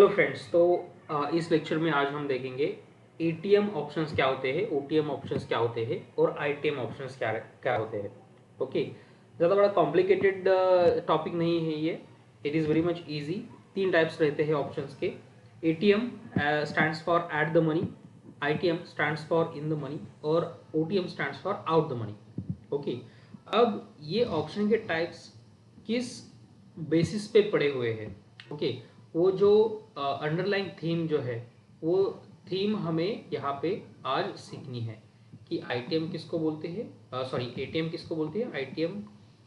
Hello friends, तो इस lecture में आज हम देखेंगे एटीएम ऑप्शंस क्या होते हैं, ओटीएम ऑप्शंस क्या होते हैं और आईटीएम ऑप्शंस क्या क्या होते हैं। ओके, ज़्यादा बड़ा कॉम्प्लिकेटेड टॉपिक नहीं है ये, it is very much easy. तीन टाइप्स रहते हैं ऑप्शंस के। ATM stands for at the money, ITM stands for in the money और OTM stands for out the money. Okay, अब ये ऑप्शन के टाइप्स किस बेसिस पे पड़े हुए हैं। ओके, वो जो अंडरलाइन थीम जो है वो थीम हमें यहाँ पे आज सीखनी है कि आईटीएम किसको बोलते हैं, सॉरी एटीएम किसको बोलते हैं, आईटीएम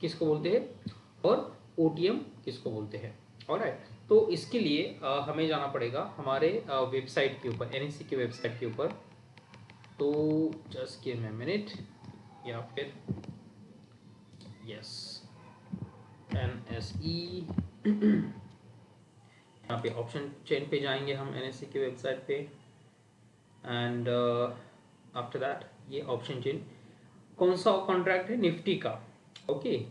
किसको बोलते हैं और ओटीएम किसको बोलते हैं। ऑलराइट, तो इसके लिए हमें जाना पड़ेगा हमारे वेबसाइट के ऊपर, एनएससी की वेबसाइट के ऊपर। तो जस्ट गिव मी मिनट, या फिर यस एनएसई यहाँ पे ऑप्शन चेन पे जाएंगे हम एनएससी की वेबसाइट पे एंड आफ्टर दैट ये ऑप्शन चेन कौन सा कॉन्ट्रैक्ट है, निफ्टी का। ओके,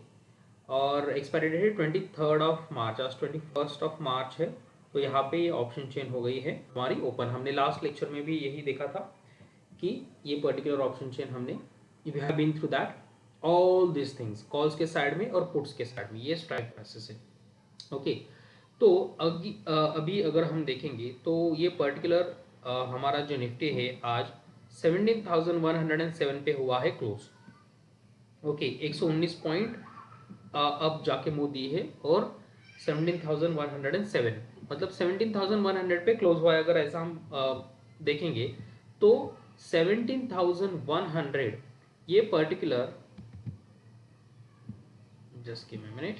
और एक्सपायरी डेट है 23 ऑफ मार्च, आज 21 मार्च है। तो यहाँ पे ये ऑप्शन चेन हो गई है हमारी ओपन। हमने लास्ट लेक्चर में भी यही देखा था कि ये पर्टिकुलर ऑप्शन चेन हमने, you have been through that all this things, calls के साइड में और पुट्स के साइड में ये स्ट्राइक प्राइसेस है। ओके, तो अभी अगर हम देखेंगे तो ये पर्टिकुलर हमारा जो निफ्टी है आज 17,107 पे हुआ है क्लोज। ओके, 119 पॉइंट अब जाके मुंह दी है और 17,107 मतलब 17,100 पे क्लोज हुआ है। अगर ऐसा हम देखेंगे तो 17,100 ये particular, just give me a minute,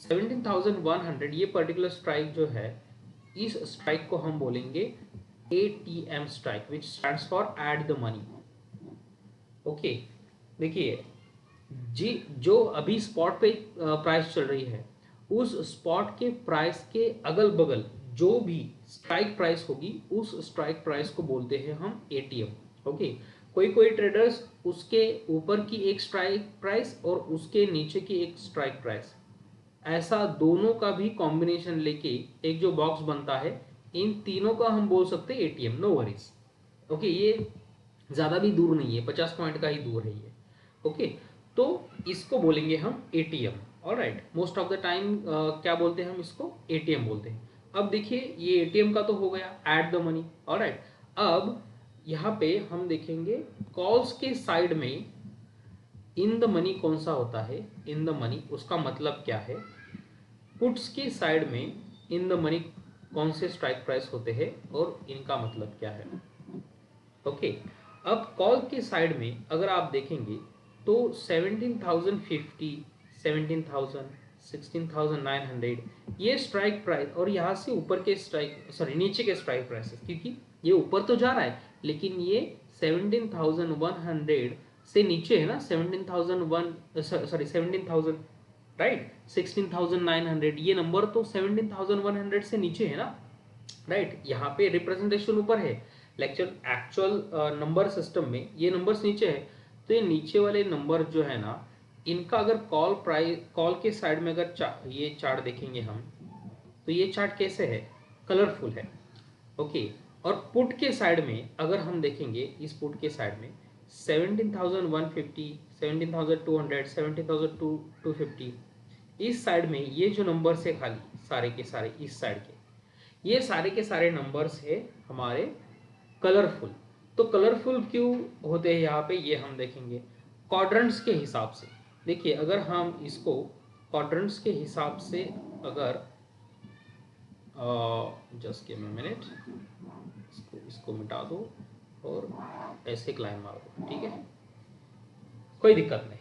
17,100 ये पर्टिकुलर स्ट्राइक जो है, इस स्ट्राइक को हम बोलेंगे ATM strike, which stands for at the money. Okay, देखिए जी, जो अभी स्पॉट पे प्राइस चल रही है उस स्पॉट के प्राइस के अगल बगल जो भी स्ट्राइक प्राइस होगी उस स्ट्राइक प्राइस को बोलते हैं हम एटीएम। ओके, कोई कोई ट्रेडर्स उसके ऊपर की एक स्ट्राइक प्राइस और उसके नीचे की एक स्ट्राइक प्राइस, ऐसा दोनों का भी कॉम्बिनेशन लेके एक जो बॉक्स बनता है, इन तीनों का हम बोल सकते हैं एटीएम। No worries. ओके, ये ज़्यादा भी दूर नहीं है, 50 पॉइंट का ही दूर है ये। ओके, तो इसको बोलेंगे हम ATM. Alright, most of the time क्या बोलते हैं हम इसको, एटीएम बोलते हैं। अब देखिए ये एटीएम का तो हो गया एट द मनी। ऑलराइट, अब यहाँ पे हम देखेंगे कॉल्स के साइड में इन द मनी कौन सा होता है, इन द मनी उसका मतलब क्या है, पुट्स की साइड में इन द मनी कौन से स्ट्राइक प्राइस होते हैं और इनका मतलब क्या है। ओके, अब कॉल की साइड में अगर आप देखेंगे तो 17,050, 17,000, 16,900 ये स्ट्राइक प्राइस, और यहाँ से ऊपर के स्ट्राइक, सॉरी नीचे के स्ट्राइक प्राइसेस, क्योंकि ये ऊपर तो जा रहा है लेकिन ये 17,100 से नीचे है ना, 17,001, सॉरी 17,000, राइट, 16,900 ये नंबर तो 17,100 से नीचे है ना, राइट। यहाँ पे रिप्रेजेंटेशन ऊपर है, लेक्चर एक्चुअल नंबर सिस्टम में ये नंबर्स नीचे है। तो ये नीचे वाले नंबर जो है ना, इनका अगर कॉल प्राइस, कॉल के साइड में अगर ये चार्ट देखेंगे हम, तो ये चार्ट कैसे है, कलरफुल है। ओके, और पुट के साइड में अगर हम देखेंगे, इस पुट के साइड में 17,150, 17,200, 17,250, इस साइड में ये जो नंबर्स है खाली सारे के सारे इस साइड के, ये सारे के सारे नंबर्स है हमारे कलरफुल। तो कलरफुल क्यों होते हैं यहाँ पे, ये हम देखेंगे क्वाड्रेंट्स के हिसाब से। देखिए अगर हम इसको क्वाड्रेंट्स के हिसाब से अगर जस्ट गिव मी मिनट, इसको मिटा दो और ऐसे एक लाइन मार दो, ठीक है, कोई दिक्कत नहीं।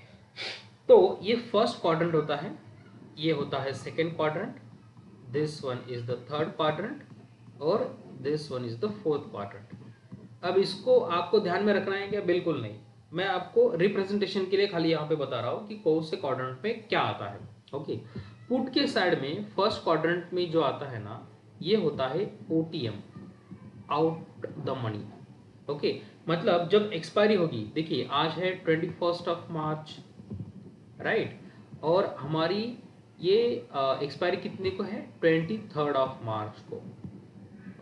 तो ये फर्स्ट क्वाड्रेंट होता है, ये होता है second quadrant, this one is the third quadrant और this one is the fourth quadrant. अब इसको आपको ध्यान में रखना है क्या, बिल्कुल नहीं, मैं आपको रिप्रेजेंटेशन के लिए खाली यहाँ पे बता रहा हूँ कि कौन से क्वाड्रेंट में क्या आता है। ओके, पुट के साइड में फर्स्ट क्वाड्रेंट में जो आता है ना, ये होता है OTM, out the money. Okay, मतलब जब एक्सपायरी होगी, देखिए आज है 21 मार्च, राइट, और हमारी ये एक्सपायरी कितने को है, 23 मार्च को।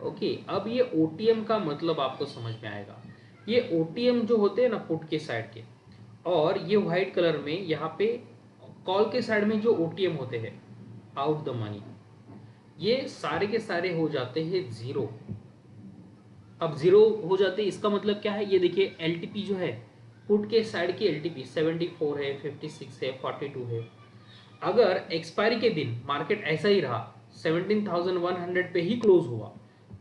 ओके, अब ये ओटीएम का मतलब आपको समझ में आएगा। ये ओटीएम जो होते हैं ना पुट के साइड के, और ये व्हाइट कलर में यहाँ पे कॉल के साइड में जो ओटीएम होते हैं, आउट द मनी, ये सारे के सारे हो जाते हैं जीरो। अब जीरो हो जाते हैं, इसका मतलब क्या है, ये देखिए एलटीपी जो है, पुट के साइड की एलटीपी 74 है, 56 है, 42 है। अगर एक्सपायरी के दिन मार्केट ऐसा ही रहा, 17,100 पे ही क्लोज हुआ,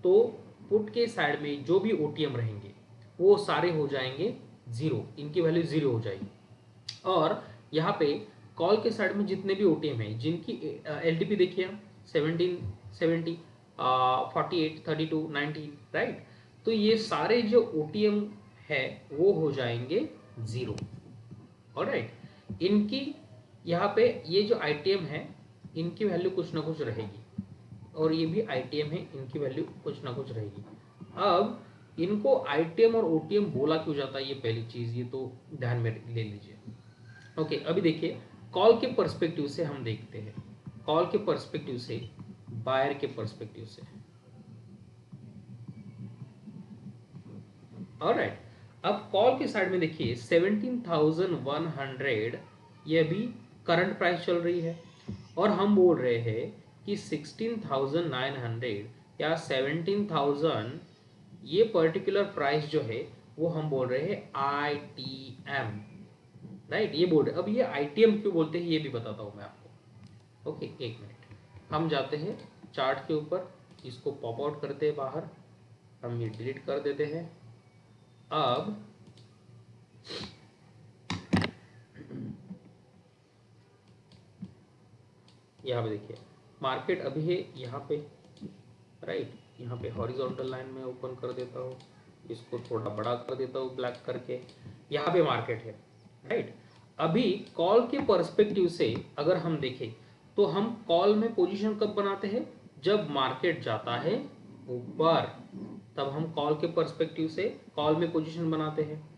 तो पुट के साइड में जो भी ओटीएम रहेंगे वो सारे हो जाएंगे जीरो, इनकी वैल्यू जीरो हो जाएगी। और यहाँ पे कॉल के साइड में जितने भी ओटीएम है, जिनकी एलटीपी देखिए हम 17, 70, 48, 32, 19, राइट। तो ये सारे जो ओटीएम है वो हो जाएंगे जीरो। ऑलराइट, इनकी यहाँ पे ये जो आईटीएम है इनकी वैल्यू कुछ ना कुछ रहेगी, और ये भी आईटीएम है, इनकी वैल्यू कुछ ना कुछ रहेगी। अब इनको आईटीएम और ओटीएम बोला क्यों जाता है, ये पहली चीज, ये तो ध्यान में ले लीजिए। ओके, अभी देखिए कॉल के पर्सपेक्टिव से हम देखते हैं, कॉल के पर्सपेक्टिव से, बायर के पर्सपेक्टिव से। ऑलराइट, अब कॉल के साइड में देखिए 17,100 ये भी करंट प्राइस चल रही है, और हम बोल रहे हैं कि 16,900 या 17,000 ये पर्टिकुलर प्राइस जो है वो हम बोल रहे हैं आईटीएम, राइट। ये बोल रहे, अब ये आईटीएम क्यों बोलते हैं ये भी बताता हूं मैं आपको। ओके, एक मिनट, हम जाते हैं चार्ट के ऊपर, इसको पॉप आउट करते हैं बाहर, हम ये डिलीट कर देते हैं। अब यहाँ पे देखिए मार्केट अभी है यहाँ पे, राइट। यहाँ पे हॉरिजॉन्टल लाइन में ओपन कर देता हूँ, इसको थोड़ा बड़ा कर देता हूँ ब्लैक करके, यहाँ पे मार्केट है, राइट। अभी कॉल के पर्सपेक्टिव से अगर हम देखें तो हम कॉल में पोजीशन कब बनाते हैं, जब मार्केट जाता है ऊपर, तब हम कॉल के पर्सपेक्टिव से कॉल में पोजीशन बनाते हैं,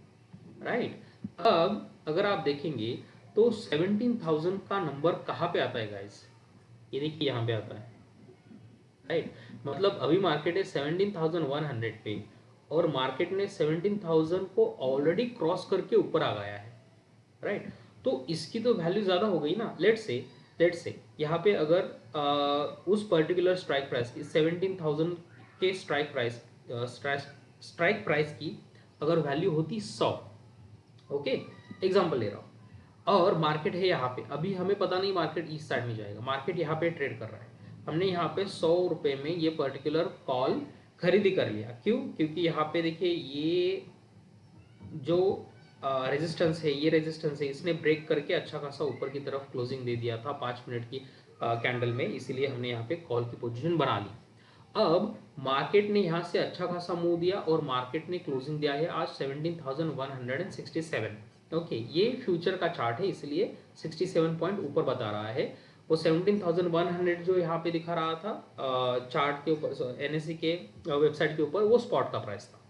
राइट। अब अगर आप देखेंगे तो 17,000 का नंबर कहाँ पे आता है गाइस, ये देखिए यहाँ पे आता है, राइट। मतलब अभी मार्केट है 17,100 पे, और मार्केट ने 17,000 को ऑलरेडी क्रॉस करके ऊपर आ गया है, राइट। तो इसकी तो वैल्यू ज़्यादा हो गई ना। लेट्स से यहाँ पे अगर उस पर्टिकुलर स्ट्राइक प्राइस की 17,000 के स्ट्राइक प्राइस की अगर वैल्यू होती 100, ओके, एग्जांपल ले रहा हूँ, और मार्केट है यहाँ पे, अभी हमें पता नहीं मार्केट इस साइड में जाएगा, मार्केट यहाँ पे ट्रेड कर रहा है, हमने यहाँ पे 100 रुपये में ये पर्टिकुलर कॉल खरीदी कर लिया। क्यों, क्योंकि यहाँ पे देखिए ये जो रेजिस्टेंस है, ये रेजिस्टेंस है, इसने ब्रेक करके अच्छा खासा ऊपर की तरफ क्लोजिंग दे दिया था 5 मिनट की कैंडल में, इसीलिए हमने यहाँ पे कॉल की पोजीशन बना ली। अब मार्केट ने यहाँ से अच्छा खासा मूव दिया, और मार्केट ने क्लोजिंग दिया है आज 17,167। ओके, ये फ्यूचर का चार्ट है, इसलिए 67 पॉइंट ऊपर बता रहा है। वो 17,100 जो यहाँ पे दिखा रहा था चार्ट के ऊपर, एनएससी के वेबसाइट के ऊपर, वो स्पॉट का प्राइस था।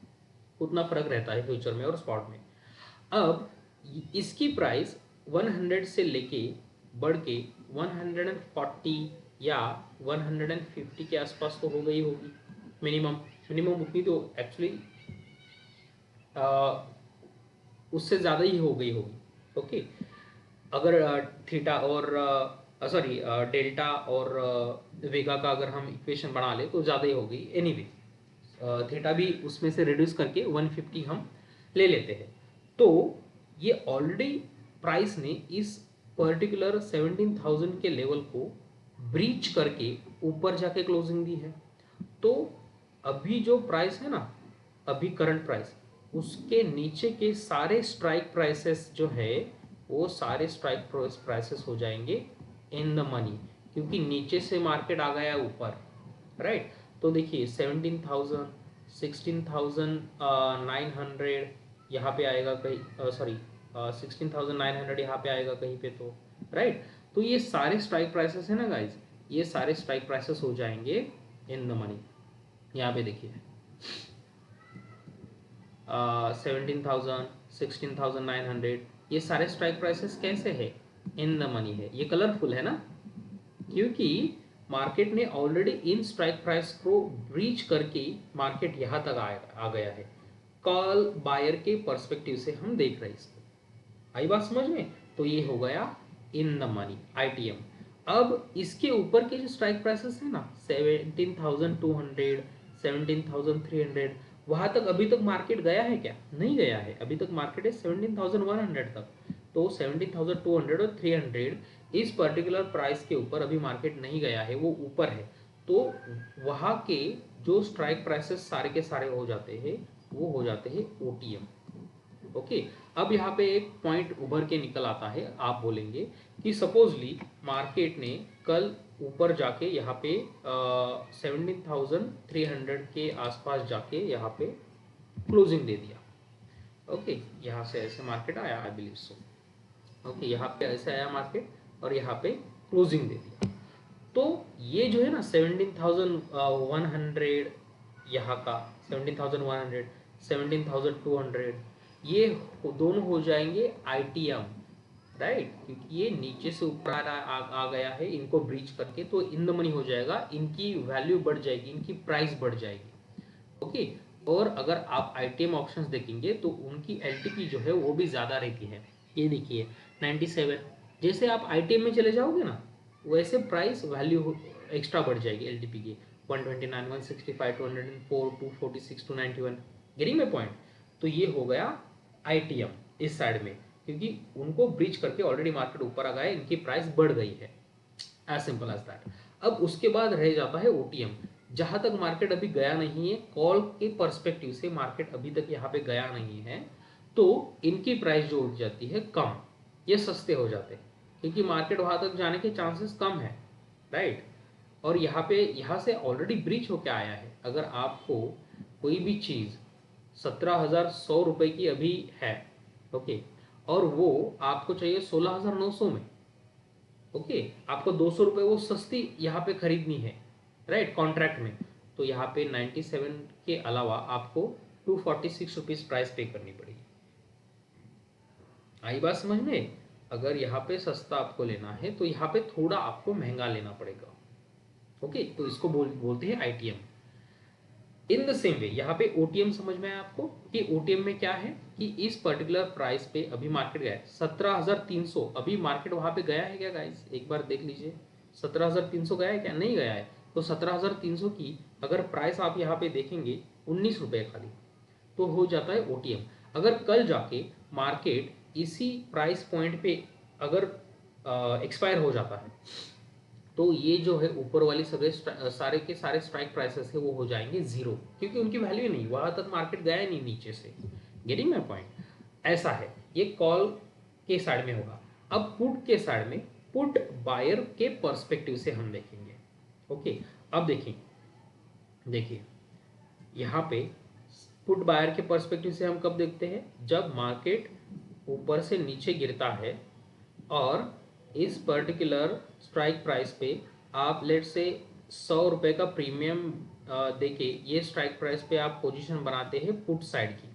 उतना फर्क रहता है फ्यूचर में और स्पॉट में। अब इसकी प्राइस 100 से लेके बढ़ के 140 या 150 के आसपास तो हो गई होगी, मिनिमम उतनी तो एक्चुअली उससे ज़्यादा ही हो गई होगी। ओके, अगर थीटा और सॉरी डेल्टा और वेगा का अगर हम इक्वेशन बना ले तो ज़्यादा ही हो गई। एनीवे, थीटा भी उसमें से रिड्यूस करके 150 हम ले लेते हैं। तो ये ऑलरेडी प्राइस ने इस पर्टिकुलर 17,000 के लेवल को ब्रीच करके ऊपर जाके क्लोजिंग दी है। तो अभी जो प्राइस है ना, अभी करंट प्राइस, उसके नीचे के सारे स्ट्राइक प्राइसेस जो है वो सारे स्ट्राइक प्राइसेस हो जाएंगे इन द मनी, क्योंकि नीचे से मार्केट आ गया ऊपर, राइट। तो देखिए 17,000, 16,900 यहाँ पे आएगा कहीं, सॉरी 16,900 यहाँ पे आएगा कहीं पे, तो राइट। तो ये सारे स्ट्राइक प्राइसेस है ना गाइज, ये सारे स्ट्राइक प्राइसेस हो जाएंगे इन द मनी। यहाँ पे देखिए 17,000, 16,900 ये सारे स्ट्राइक प्राइसेस कैसे है, इन द मनी है, ये कलरफुल है ना, क्योंकि मार्केट ने ऑलरेडी इन स्ट्राइक प्राइस को ब्रीच करके मार्केट यहाँ तक आ गया है। कॉल बायर के पर्सपेक्टिव से हम देख रहे हैं इसको। आई बात समझ में? तो ये हो गया इन द मनी, आईटीएम। अब इसके ऊपर के जो स्ट्राइक प्राइसेस है ना 17,200, 17,300, वहां तक अभी तक मार्केट गया है क्या? नहीं गया है। अभी तक मार्केट है 17,100 तक। तो 17,200 और 300 इस पर्टिकुलर प्राइस के ऊपर अभी मार्केट नहीं गया है, वो ऊपर है। तो वहां के जो स्ट्राइक प्राइसेस सारे के सारे हो जाते हैं, वो हो जाते हैं ओटीएम। ओके, अब यहाँ पे एक पॉइंट उभर के निकल आता है। आप बोलेंगे कि सपोजली मार्केट ने कल ऊपर जाके यहाँ पे 17,300 के आसपास जाके यहाँ पे क्लोजिंग दे दिया। ओके, यहाँ से ऐसे मार्केट आया, आई बिलीव सो। ओके, यहाँ पे ऐसे आया मार्केट और यहाँ पे क्लोजिंग दे दिया। तो ये जो है ना 17,100 यहाँ का 17,100, 17,200, ये दोनों हो जाएंगे आईटीएम, राइट? क्योंकि ये नीचे से ऊपर आ गया है इनको ब्रीच करके, तो इन द मनी हो जाएगा, इनकी वैल्यू बढ़ जाएगी, इनकी प्राइस बढ़ जाएगी। ओके, और अगर आप आईटीएम ऑप्शंस देखेंगे तो उनकी एलटीपी जो है वो भी ज़्यादा रहती है। ये देखिए 97। जैसे आप आईटीएम में चले जाओगे ना, वैसे प्राइस वैल्यू एक्स्ट्रा बढ़ जाएगी एलटीपी की, 129, 165, 204, 246, 291। Getting my point? तो ये हो गया आईटीएम इस साइड में, क्योंकि उनको ब्रीच करके ऑलरेडी मार्केट ऊपर आ गया, इनकी प्राइस बढ़ गई है। As simple as that. अब उसके बाद रह जाता है ओटीएम, जहां तक मार्केट अभी गया नहीं है, कॉल के पर्सपेक्टिव से मार्केट अभी तक यहाँ पे गया नहीं है, तो इनकी प्राइस जो उठ जाती है कम, ये सस्ते हो जाते हैं, क्योंकि मार्केट वहां तक जाने के चांसेस कम है, राइट? और यहाँ से ऑलरेडी ब्रीच होके आया है। अगर आपको कोई भी चीज़ 17,100 रुपये की अभी है, ओके, और वो आपको चाहिए 16,900 में, ओके, आपको 200 रुपये वो सस्ती यहाँ पे खरीदनी है, राइट, कॉन्ट्रैक्ट में, तो यहाँ पे 97 के अलावा आपको 246 रुपीज़ प्राइस पे करनी पड़ेगी। आई बात समझ में? अगर यहाँ पे सस्ता आपको लेना है तो यहाँ पे थोड़ा आपको महंगा लेना पड़ेगा। ओके, तो इसको बोलते हैं ITM. In the same way यहाँ पे ओटीएम समझ में आया आपको कि ओटीएम में क्या है कि इस पर्टिकुलर प्राइस पे अभी मार्केट गया है 17,300। अभी मार्केट वहां पे गया है क्या गाइस? एक बार देख लीजिए, 17,300 गया है क्या? नहीं गया है। तो 17,300 की अगर प्राइस आप यहाँ पे देखेंगे 19 रुपये खाली, तो हो जाता है ओटीएम। अगर कल जाके मार्केट इसी प्राइस पॉइंट पे अगर एक्सपायर हो जाता है, तो ये जो है ऊपर वाली सारे के सारे स्ट्राइक प्राइसेस है वो हो जाएंगे जीरो, क्योंकि उनकी वैल्यू नहीं, वहां तक मार्केट गया नहीं नीचे से। Getting my point? ऐसा है, ये कॉल के साइड में होगा। अब पुट के साइड में, पुट बायर के पर्सपेक्टिव से हम देखेंगे। ओके, अब देखिए यहाँ पे पुट बायर के पर्सपेक्टिव से हम कब देखते हैं? जब मार्केट ऊपर से नीचे गिरता है और इस पर्टिकुलर स्ट्राइक प्राइस पे आप लेट से 100 रुपये का प्रीमियम देके ये स्ट्राइक प्राइस पे आप पोजीशन बनाते हैं पुट साइड की,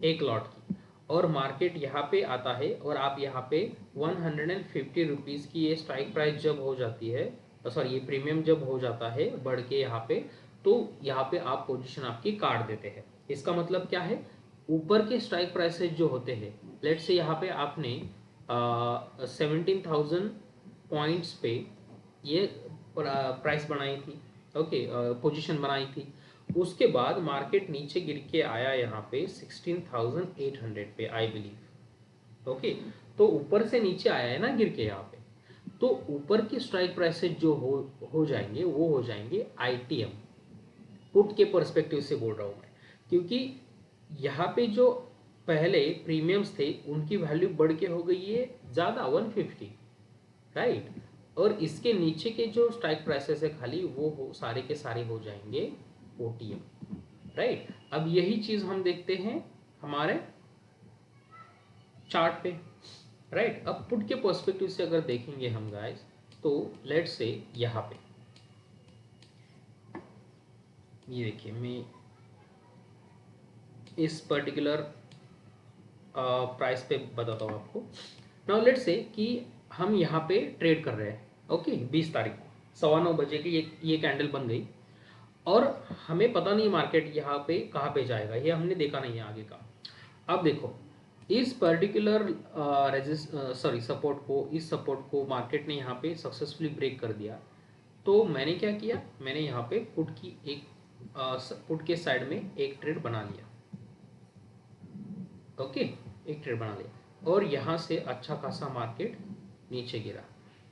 एक लॉट की, और मार्केट यहाँ पे आता है और आप यहाँ पे 150 रुपीज़ की ये स्ट्राइक प्राइस जब हो जाती है, सॉरी ये प्रीमियम जब हो जाता है बढ़ के यहाँ पे, तो यहाँ पे आप पोजीशन आपकी काट देते हैं। इसका मतलब क्या है? ऊपर के स्ट्राइक प्राइसेस जो होते हैं, लेट से यहाँ पे आपने 17,000 पॉइंट्स पे ये प्राइस बनाई थी, ओके, पोजीशन बनाई थी। उसके बाद मार्केट नीचे गिर के आया यहाँ पे 16,800 पे, आई बिलीव। ओके, तो ऊपर से नीचे आया है ना गिर के यहाँ पे, तो ऊपर की स्ट्राइक प्राइसेस जो हो जाएंगे वो हो जाएंगे आईटीएम। पुट के पर्सपेक्टिव से बोल रहा हूँ मैं, क्योंकि यहाँ पे जो पहले प्रीमियम्स थे उनकी वैल्यू बढ़ के हो गई है ज़्यादा 150, राइट? और इसके नीचे के जो स्ट्राइक प्राइसेस है खाली वो सारे के सारे हो जाएंगे ओटीएम, राइट? अब यही चीज़ हम देखते हैं हमारे चार्ट पे, राइट? अब पुट के पर्सपेक्टिव से अगर देखेंगे हम गाइस, तो लेट्स से यहाँ पे ये देखिए, मैं इस पर्टिकुलर प्राइस पे बताता हूँ आपको। नाउ लेट्स से कि हम यहाँ पे ट्रेड कर रहे हैं, ओके 20 तारीख को 9:15 की ये कैंडल बन गई और हमें पता नहीं मार्केट यहाँ पे कहाँ पे जाएगा, ये हमने देखा नहीं है आगे का। अब देखो इस पर्टिकुलर सपोर्ट को, इस सपोर्ट को मार्केट ने यहाँ पे सक्सेसफुली ब्रेक कर दिया। तो मैंने क्या किया, मैंने यहाँ पे पुट के साइड में एक ट्रेड बना लिया। ओके एक ट्रेड बना लिया और यहाँ से अच्छा खासा मार्केट नीचे गिरा।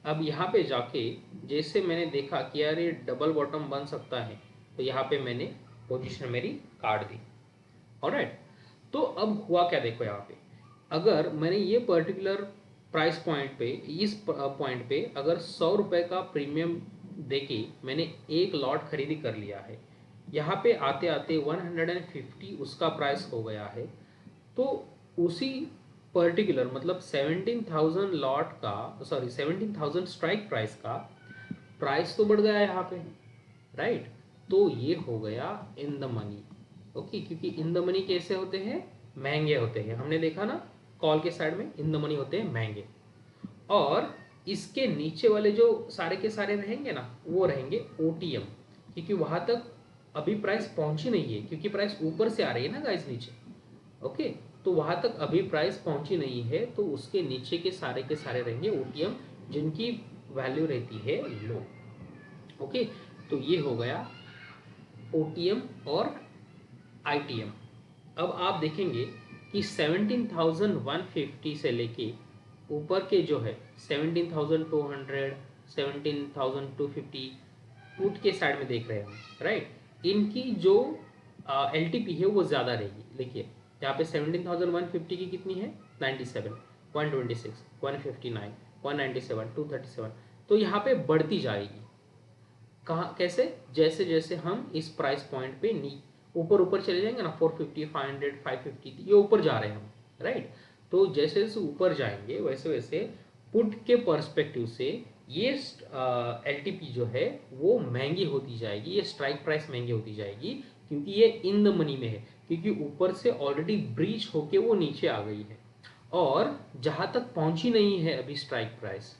अब यहाँ पे जाके जैसे मैंने देखा कि यार ये डबल बॉटम बन सकता है, तो यहाँ पे मैंने पोजीशन मेरी काट दी। ऑलराइट, तो अब हुआ क्या देखो यहाँ पे, अगर मैंने ये पर्टिकुलर प्राइस पॉइंट पे, इस पॉइंट पे अगर 100 रुपये का प्रीमियम देके मैंने एक लॉट खरीदी कर लिया है, यहाँ पे आते आते 150 उसका प्राइस हो गया है, तो उसी पर्टिकुलर मतलब 17,000 लॉट का 17,000 स्ट्राइक प्राइस का प्राइस तो बढ़ गया यहाँ पे, राइट। तो ये हो गया इन द मनी। ओके, क्योंकि इन द मनी कैसे होते हैं, महंगे होते हैं, हमने देखा ना कॉल के साइड में इन द मनी होते हैं महंगे। और इसके नीचे वाले जो सारे के सारे रहेंगे ना, वो रहेंगे ओटीएम, क्योंकि वहां तक अभी प्राइस पहुंची नहीं है, क्योंकि प्राइस ऊपर से आ रही है ना गाइस नीचे। ओके, तो वहां तक अभी प्राइस पहुंची नहीं है, तो उसके नीचे के सारे रहेंगे ओटीएम, जिनकी वैल्यू रहती है लो। ओके, तो ये हो गया ओटीएम और आईटीएम। अब आप देखेंगे कि 17,150 से लेके ऊपर के जो है 17,200, 17,250 पुट के साइड में देख रहे हैं हम, राइट। इनकी जो एलटीपी है वो ज़्यादा रहेगी। देखिए यहाँ पे 17,150 की कितनी है, 97, 126, 159, 197, 237, तो यहाँ पे बढ़ती जाएगी। कहाँ कैसे, जैसे जैसे हम इस प्राइस पॉइंट पे ऊपर चले जाएंगे ना, 450, 500, 550, ये ऊपर जा रहे हैं हम, राइट। तो जैसे जैसे ऊपर जाएंगे वैसे वैसे पुट के पर्सपेक्टिव से ये एलटीपी जो है वो महंगी होती जाएगी, ये स्ट्राइक प्राइस महंगी होती जाएगी, क्योंकि ये इन द मनी में है, क्योंकि ऊपर से ऑलरेडी ब्रीच होके वो नीचे आ गई है और जहाँ तक पहुँची नहीं है अभी स्ट्राइक प्राइस।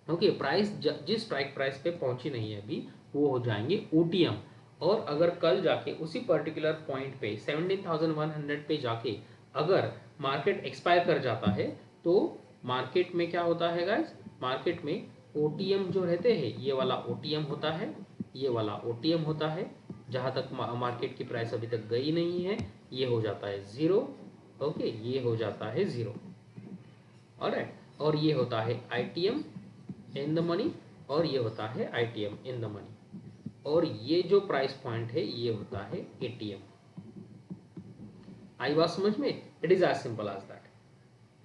ओके, प्राइस जिस स्ट्राइक प्राइस पे पहुंची नहीं है अभी, वो हो जाएंगे ओटीएम। और अगर कल जाके उसी पर्टिकुलर पॉइंट पे 17,100 पे जाके अगर मार्केट एक्सपायर कर जाता है, तो मार्केट में क्या होता है गाइस, मार्केट में ओटीएम जो रहते हैं, ये वाला ओटीएम होता है, ये वाला ओटीएम होता है, जहाँ तक मार्केट की प्राइस अभी तक गई नहीं है, ये हो जाता है जीरो। ओके, ये हो जाता है जीरो। ऑलराइट, और ये होता है आईटीएम इन द मनी, और ये होता है आईटीएम इन द मनी, और ये जो प्राइस पॉइंट है ये होता है एटीएम। आई बात समझ में, it is as simple as that.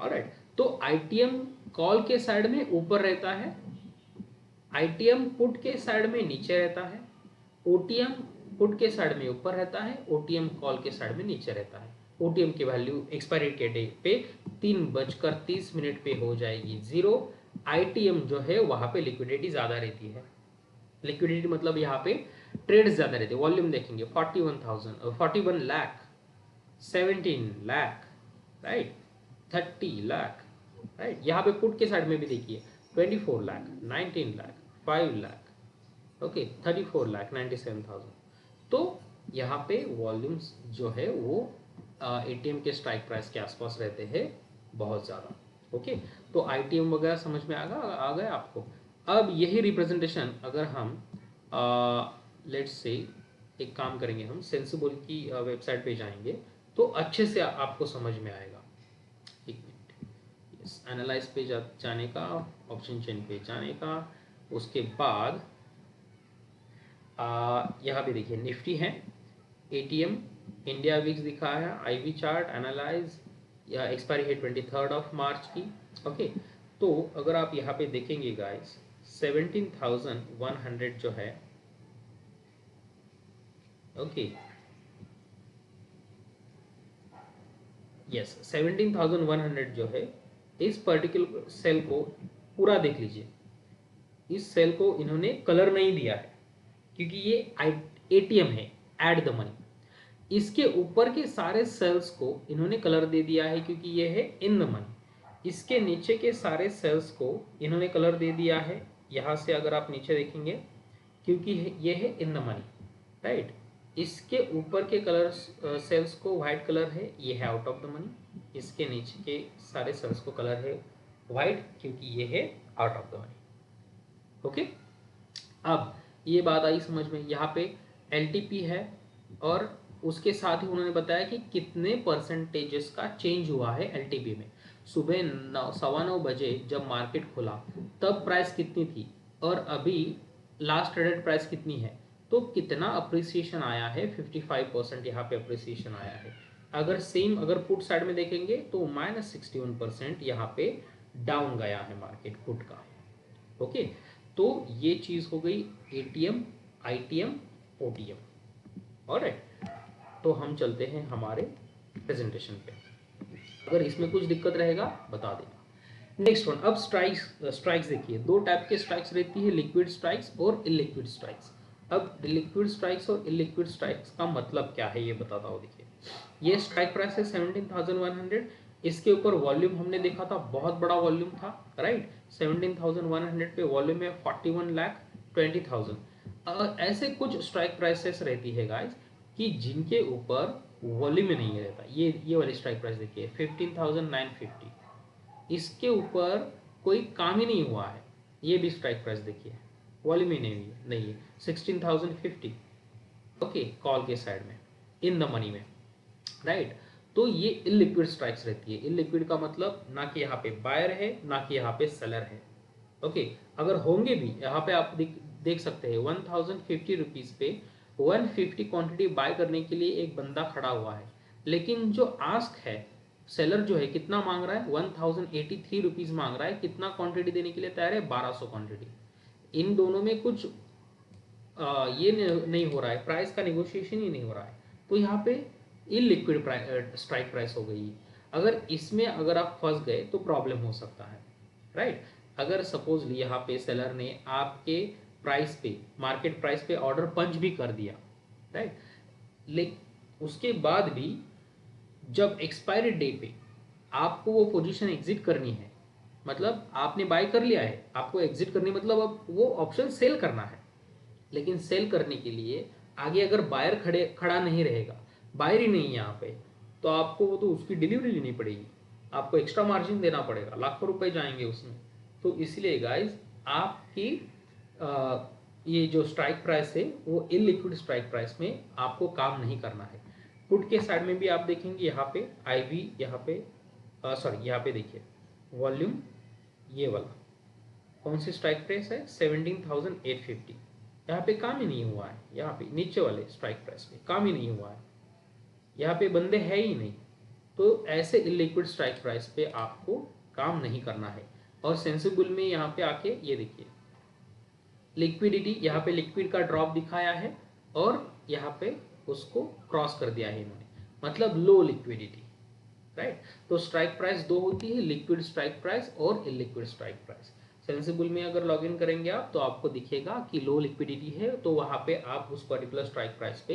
Alright, तो आईटीएम कॉल के साइड में ऊपर रहता है, आईटीएम पुट के साइड में नीचे रहता है, ओटीएम पुट के साइड में ऊपर रहता है, ओटीएम कॉल के साइड में नीचे रहता है। ओटीएम की वैल्यू एक्सपायरी के डे पे 3:30 पे हो जाएगी जीरो। आईटीएम जो है वहां पे लिक्विडिटी ज्यादा रहती है, लिक्विडिटी मतलब यहाँ पे ट्रेड ज्यादा रहते हैं। वॉल्यूम देखेंगे 41 लाख, 17 लाख, राइट, 30 लाख, राइट। यहाँ पे पुट के साइड में भी देखिए 24 लाख, 19 लाख, 5 लाख, ओके, 34 लाख, 97,000। तो यहाँ पे वॉल्यूम्स जो है वो एटीएम के स्ट्राइक प्राइस के आसपास रहते हैं बहुत ज़्यादा। ओके, तो आईटीएम वगैरह समझ में आ गया आपको। अब यही रिप्रेजेंटेशन अगर हम लेट्स से एक काम करेंगे, हम सेंसिबल की वेबसाइट पे जाएंगे तो अच्छे से आपको समझ में आएगा। एक मिनट, यस, एनालाइज पे जाने का, ऑप्शन चेन पे जाने का, उसके बाद यहाँ पे देखिए निफ्टी है, एटीएम, इंडिया विक्स दिखा है, आईवी चार्ट, एनालाइज, या एक्सपायरी है 23 मार्च की। ओके, तो अगर आप यहाँ पे देखेंगे गाइस 17,100 जो है, ओके, यस 17,100 जो है, इस पर्टिकुलर सेल को पूरा देख लीजिए। इस सेल को इन्होंने कलर नहीं दिया है क्योंकि ये एटीएम है, एड द मनी। इसके ऊपर के सारे सेल्स को इन्होंने कलर दे दिया है क्योंकि ये है इन द मनी। इसके नीचे के सारे सेल्स को इन्होंने कलर दे दिया है यहाँ से अगर आप नीचे देखेंगे, क्योंकि ये है इन द मनी, राइट, इसके ऊपर के कलर सेल्स को व्हाइट कलर है, ये है आउट ऑफ द मनी। इसके नीचे के सारे सेल्स को कलर है व्हाइट, क्योंकि ये है out of the money. Okay, अब ये बात आई समझ में। यहाँ पे एलटीपी है और उसके साथ ही उन्होंने बताया कि कितने परसेंटेजेस का चेंज हुआ है एलटीपी में। सुबह 9:15 बजे जब मार्केट खुला तब प्राइस कितनी थी और अभी लास्ट ट्रेडेड प्राइस कितनी है, तो कितना अप्रिसिएशन आया है, 55% यहाँ पे अप्रिसिएशन आया है। अगर पुट साइड में देखेंगे तो -61% यहाँ पे डाउन गया है मार्केट पुट का। ओके, तो ये चीज हो गई एटीएम, आईटीएम, ओटीएम। ऑलराइट, तो हम चलते हैं हमारे प्रेजेंटेशन पे। अगर इसमें कुछ दिक्कत रहेगा बता देना। नेक्स्ट वन, अब स्ट्राइक्स देखिए, दो टाइप के स्ट्राइक्स रहती है, लिक्विड स्ट्राइक्स और इलिक्विड स्ट्राइक्स। अब लिक्विड स्ट्राइक्स और इलिक्विड स्ट्राइक्स का मतलब क्या है ये बताता हूँ। देखिए, ये स्ट्राइक प्राइस है 17,100, इसके ऊपर वॉल्यूम हमने देखा था, बहुत बड़ा वॉल्यूम था, राइट। 17,100 पे वॉल्यूम है 41,20,000। ऐसे कुछ स्ट्राइक प्राइसेस रहती है गाइस कि जिनके ऊपर वॉल्यूम ही नहीं रहता। ये वाली स्ट्राइक प्राइस देखिए 15,950, इसके ऊपर कोई काम ही नहीं हुआ है। ये भी स्ट्राइक प्राइस देखिए, वॉल्यूम ही नहीं है 16,050। ओके, कॉल के साइड में इन द मनी में, राइट। तो ये इलिक्विड स्ट्राइक्स रहती है। इलिक्विड का मतलब ना कि यहाँ पे बायर है ना कि यहाँ पे सेलर है। ओके, अगर होंगे भी, यहाँ पे आप देख सकते हैं 1050 रुपीज पे 150 क्वांटिटी बाय करने के लिए एक बंदा खड़ा हुआ है, लेकिन जो आस्क है, सेलर जो है कितना मांग रहा है, 1083 रुपीज मांग रहा है। कितना क्वांटिटी देने के लिए तैयार है, 1200 क्वांटिटी। इन दोनों में कुछ ये नहीं हो रहा है, प्राइस का निगोशिएशन ही नहीं हो रहा है। तो यहाँ पे इलिक्विड स्ट्राइक प्राइस हो गई। अगर इसमें अगर आप फंस गए तो प्रॉब्लम हो सकता है, राइट। अगर सपोजली यहाँ पे सेलर ने आपके प्राइस पे, मार्केट प्राइस पे ऑर्डर पंच भी कर दिया, राइट, लेकिन उसके बाद भी जब एक्सपायरी डे पे आपको वो पोजीशन एग्जिट करनी है, मतलब आपने बाय कर लिया है, आपको एग्जिट करनी मतलब अब वो ऑप्शन सेल करना है, लेकिन सेल करने के लिए आगे अगर बायर खड़ा नहीं रहेगा, बायर ही नहीं है यहाँ पे, तो आपको वो तो उसकी डिलीवरी लेनी पड़ेगी, आपको एक्स्ट्रा मार्जिन देना पड़ेगा, लाखों रुपए जाएंगे उसमें। तो इसलिए गाइज आपकी ये जो स्ट्राइक प्राइस है वो इलिक्विड स्ट्राइक प्राइस में आपको काम नहीं करना है। पुट के साइड में भी आप देखेंगे यहाँ पे आईवी, यहाँ पे सॉरी यहाँ पे देखिए वॉल्यूम, ये वाला कौन सी स्ट्राइक प्राइस है, 17,850। यहाँ पे काम ही नहीं हुआ है, यहाँ पे नीचे वाले स्ट्राइक प्राइस पे काम ही नहीं हुआ है, यहाँ पे बंदे है ही नहीं। तो ऐसे इलिक्विड स्ट्राइक प्राइस पे आपको काम नहीं करना है। और सेंसिबल में यहाँ पे आके ये देखिए लिक्विडिटी, यहाँ पे लिक्विड का ड्रॉप दिखाया है और यहाँ पे उसको क्रॉस कर दिया है इन्होंने, मतलब लो लिक्विडिटी, राइट। तो स्ट्राइक प्राइस दो होती है, लिक्विड स्ट्राइक प्राइस और इलिक्विड स्ट्राइक प्राइस। सेंसिबल में अगर लॉगिन करेंगे आप तो आपको दिखेगा कि लो लिक्विडिटी है, तो वहां पे आप उस पर्टिकुलर स्ट्राइक प्राइस पे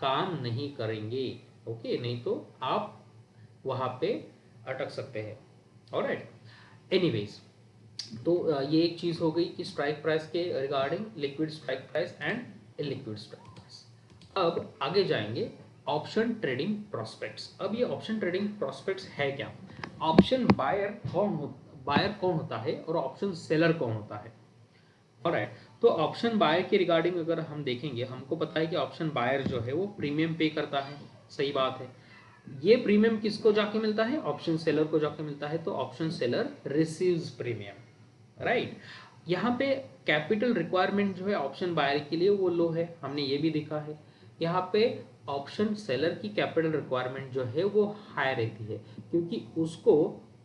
काम नहीं करेंगे। ओके, नहीं तो आप वहां पे अटक सकते हैं। ऑलराइट, एनीवेज, तो ये एक चीज हो गई कि स्ट्राइक प्राइस के regarding liquid strike price and illiquid strike price. अब आगे जाएंगे ऑप्शन ट्रेडिंग प्रोस्पेक्ट्स। अब ये ऑप्शन ट्रेडिंग प्रोस्पेक्ट्स है क्या, ऑप्शन बायर कौन होता है और ऑप्शन सेलर कौन होता है। ऑलराइट, तो ऑप्शन बायर के रिगार्डिंग अगर हम देखेंगे, हमको पता है कि ऑप्शन बायर जो है वो प्रीमियम पे करता है, सही बात है। ये प्रीमियम किसको जाके मिलता है, ऑप्शन सेलर को जाके मिलता है, तो option seller receives premium, right. यहाँ पे कैपिटल रिक्वायरमेंट जो है ऑप्शन बायर के लिए वो लो है, हमने ये भी देखा है। यहाँ पे ऑप्शन सेलर की कैपिटल रिक्वायरमेंट जो है वो हाई रहती है, क्योंकि उसको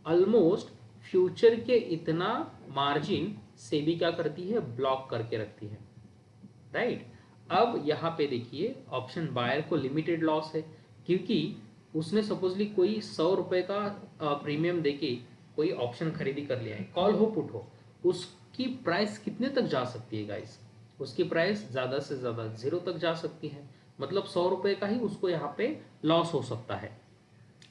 ऑलमोस्ट फ्यूचर के इतना मार्जिन सेबी क्या करती है, ब्लॉक करके रखती है, राइट। अब यहाँ पे देखिए ऑप्शन बायर को लिमिटेड लॉस है, क्योंकि उसने सपोजली कोई 100 रुपए का प्रीमियम देके कोई ऑप्शन खरीदी कर लिया है, कॉल हो पुट हो, उसकी प्राइस कितने तक जा सकती है गाइस, उसकी प्राइस ज्यादा से ज्यादा 0 तक जा सकती है, मतलब 100 रुपए का ही उसको यहाँ पे लॉस हो सकता है,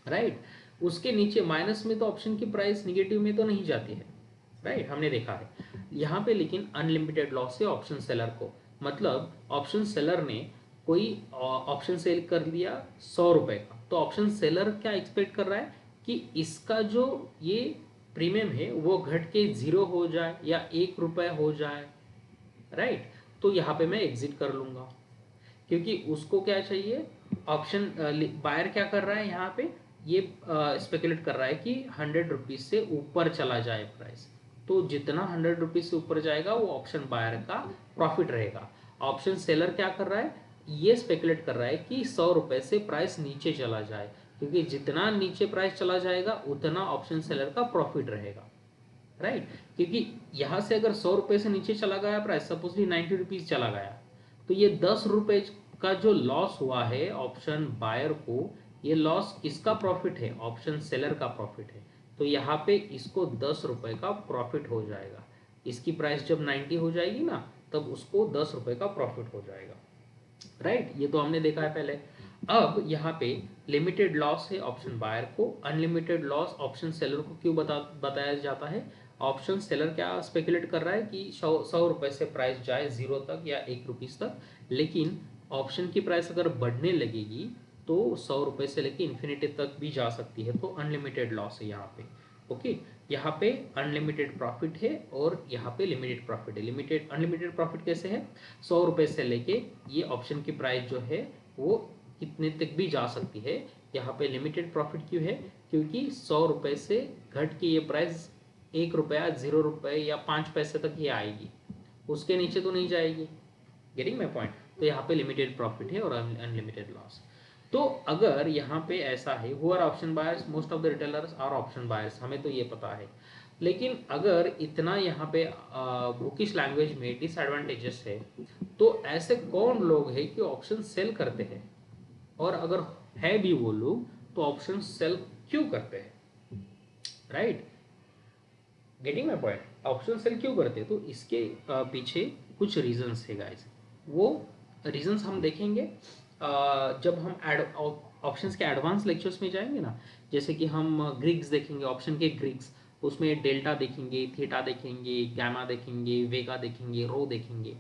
राइट। उसके नीचे माइनस में तो ऑप्शन की प्राइस निगेटिव में तो नहीं जाती है, राइट, हमने देखा है। यहाँ पे लेकिन अनलिमिटेड लॉस है ऑप्शन सेलर को। मतलब ऑप्शन सेलर ने कोई ऑप्शन सेल कर लिया 100 रुपए का, तो ऑप्शन सेलर क्या एक्सपेक्ट कर रहा है कि इसका जो ये प्रीमियम है वो घट के 0 हो जाए या 1 रुपए हो जाए, राइट। तो यहाँ पे मैं एग्जिट कर लूंगा, क्योंकि उसको क्या चाहिए, ऑप्शन बायर क्या कर रहा है यहाँ पे, ये स्पेकुलेट कर रहा है कि 100 रुपीज से ऊपर चला जाए प्राइस। तो जितना 100 रुपीज से ऊपर जाएगा वो ऑप्शन बायर का प्रॉफिट रहेगा। ऑप्शन सेलर क्या कर रहा है, ये स्पेकुलेट कर रहा है कि 100 रुपए से प्राइस नीचे चला जाए, क्योंकि जितना नीचे प्राइस चला जाएगा उतना ऑप्शन सेलर का प्रॉफिट रहेगा, राइट। क्योंकि यहाँ से अगर 100 रुपए से नीचे चला गया प्राइस, सपोजली 90 रुपीज चला गया, तो ये 10 रुपए का जो लॉस हुआ है ऑप्शन बायर को, ये लॉस किसका प्रॉफिट है, ऑप्शन सेलर का प्रॉफिट है। तो यहाँ पे इसको 10 रुपए का प्रॉफिट हो जाएगा। इसकी प्राइस जब 90 हो जाएगी ना, तब उसको 10 रुपए का प्रॉफिट हो जाएगा, राइट। ये तो हमने देखा है पहले। अब यहाँ पे लिमिटेड लॉस है ऑप्शन बायर को, अनलिमिटेड लॉस ऑप्शन सेलर को क्यों बताया जाता है। ऑप्शन सेलर क्या स्पेकुलेट कर रहा है कि 100 रुपए से प्राइस जाए 0 तक या 1 रुपीज तक, लेकिन ऑप्शन की प्राइस अगर बढ़ने लगेगी तो 100 रुपए से लेके इन्फिनिटी तक भी जा सकती है, तो अनलिमिटेड लॉस है यहाँ पे। ओके, यहाँ पे अनलिमिटेड प्रॉफिट है और यहाँ पे लिमिटेड प्रॉफिट है। लिमिटेड अनलिमिटेड प्रॉफिट कैसे है, 100 रुपए से लेके ये ऑप्शन की प्राइस जो है वो कितने तक भी जा सकती है। यहाँ पे लिमिटेड प्रॉफिट क्यों है, क्योंकि 100 रुपए से घट के ये प्राइस 1 रुपया, 0 रुपए या 5 पैसे तक ये आएगी, उसके नीचे तो नहीं जाएगी। Getting my point. तो यहाँ पे लिमिटेड प्रॉफिट है और अनलिमिटेड लॉस। तो अगर यहाँ पे ऐसा है, who are option buyers, most of the retailers are option buyers, हमें तो ये पता है। लेकिन अगर इतना यहाँ पे बुकिश लैंग्वेज में डिसएडवांटेजेस है, तो ऐसे कौन लोग हैं कि ऑप्शन सेल करते हैं, और अगर है भी वो लोग तो ऑप्शन सेल क्यों करते हैं, right. Getting my point. Option sell क्यों करते हैं, तो इसके पीछे कुछ रीजंस है गाइस। वो रीजंस हम देखेंगे जब हम ऑप्शंस के एडवांस लेक्चर्स में जाएंगे ना। जैसे कि हम ग्रिग्स देखेंगे, ऑप्शन के ग्रिग्स, उसमें डेल्टा देखेंगे, थीटा देखेंगे, गैमा देखेंगे, वेगा देखेंगे, रो देखेंगे।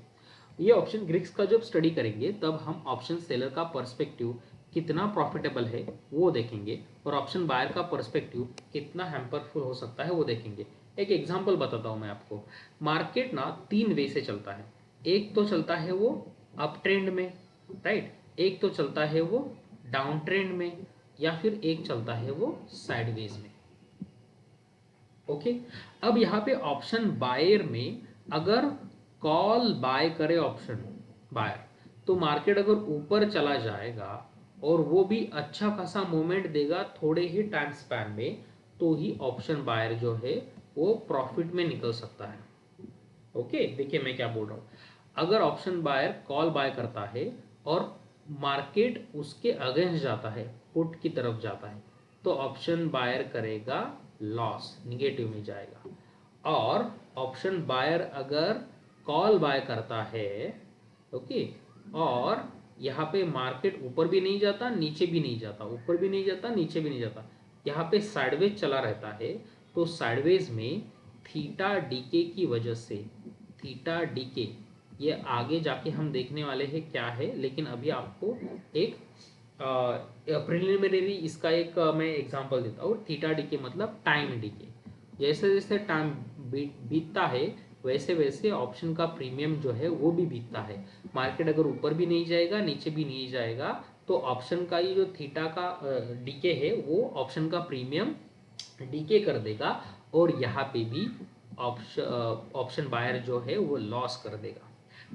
ये ऑप्शन ग्रिग्स का जब स्टडी करेंगे तब हम ऑप्शन सेलर का पर्सपेक्टिव कितना प्रॉफिटेबल है वो देखेंगे, और ऑप्शन बायर का पर्सपेक्टिव कितना हैम्परफुल हो सकता है वो देखेंगे। एक एग्जांपल बताता हूँ मैं आपको। मार्केट ना 3 वे से चलता है। एक तो चलता है वो अप ट्रेंड में, राइट, एक तो चलता है वो डाउन ट्रेंड में, या फिर एक चलता है वो साइडवेज में। ओके, अब यहाँ पे ऑप्शन बायर में अगर कॉल बाय करे ऑप्शन बायर, तो मार्केट अगर ऊपर चला जाएगा और वो भी अच्छा खासा मूवमेंट देगा थोड़े ही टाइम स्पैन में, तो ही ऑप्शन बायर जो है वो प्रॉफिट में निकल सकता है। ओके, देखिए मैं क्या बोल रहा हूँ। अगर ऑप्शन बायर कॉल बाय करता है और मार्केट उसके अगेंस्ट जाता है, पुट की तरफ जाता है, तो ऑप्शन बायर करेगा लॉस, निगेटिव में जाएगा। और ऑप्शन बायर अगर कॉल बाय करता है, ओके, और यहाँ पे मार्केट ऊपर भी नहीं जाता नीचे भी नहीं जाता, ऊपर भी नहीं जाता नीचे भी नहीं जाता, यहाँ पे साइडवेज चला रहता है, तो साइडवेज में थीटा डीके की वजह से, थीटा डीके ये आगे जाके हम देखने वाले हैं क्या है, लेकिन अभी आपको एक प्रिलिमिनरी इसका एक मैं एग्जांपल देता हूँ। थीटा डीके मतलब टाइम डीके। जैसे जैसे टाइम बीतता है वैसे वैसे ऑप्शन का प्रीमियम जो है वो भी बीतता है। मार्केट अगर ऊपर भी नहीं जाएगा नीचे भी नहीं जाएगा, तो ऑप्शन का ये जो थीटा का डीके है वो ऑप्शन का प्रीमियम डीके कर देगा, और यहाँ पे भी ऑप्शन बायर जो है वो लॉस कर देगा।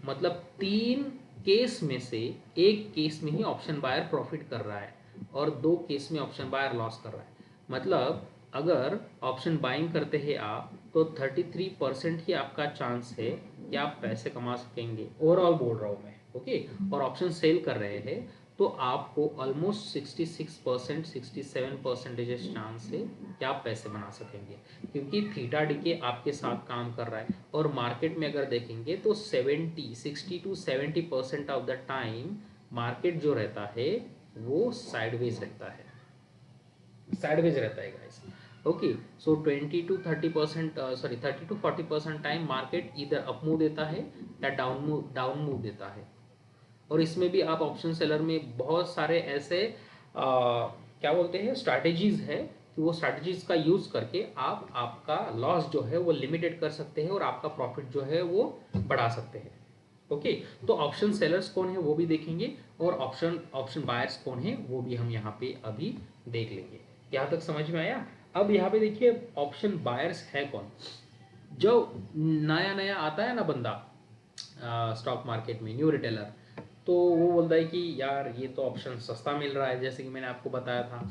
मतलब 3 केस में से एक केस में ही ऑप्शन बायर प्रॉफिट कर रहा है और 2 केस में ऑप्शन बायर लॉस कर रहा है। मतलब अगर ऑप्शन बाइंग करते हैं आप, तो 33% ही आपका चांस है कि आप पैसे कमा सकेंगे, ओवरऑल बोल रहा हूँ मैं, ओके। और ऑप्शन सेल कर रहे हैं तो आपको ऑलमोस्ट 66% 67% चांस है कि आप पैसे बना सकेंगे, क्योंकि थीटा डीके आपके साथ काम कर रहा है। और मार्केट में अगर देखेंगे तो 60 to 70% of the time market जो रहता है वो साइडवेज रहता है, साइडवेज रहता है guys. Okay, so 20 to 30% sorry 30 to 40% time market इधर अप मूव देता है या डाउन मूव देता है। और इसमें भी आप ऑप्शन सेलर में बहुत सारे ऐसे क्या बोलते हैं स्ट्रैटेजीज है कि वो स्ट्रैटेजीज का यूज करके आप आपका लॉस जो है वो लिमिटेड कर सकते हैं और आपका प्रॉफिट जो है वो बढ़ा सकते हैं। ओके, तो ऑप्शन सेलर्स कौन है वो भी देखेंगे और ऑप्शन बायर्स कौन है वो भी हम यहाँ पे अभी देख लेंगे। यहाँ तक समझ में आया? अब यहाँ पे देखिए ऑप्शन बायर्स है कौन। जो नया नया आता है ना बंदा स्टॉक मार्केट में, न्यू रिटेलर, तो वो बोलता है कि यार ये तो ऑप्शन सस्ता मिल रहा है, जैसे कि मैंने आपको बताया था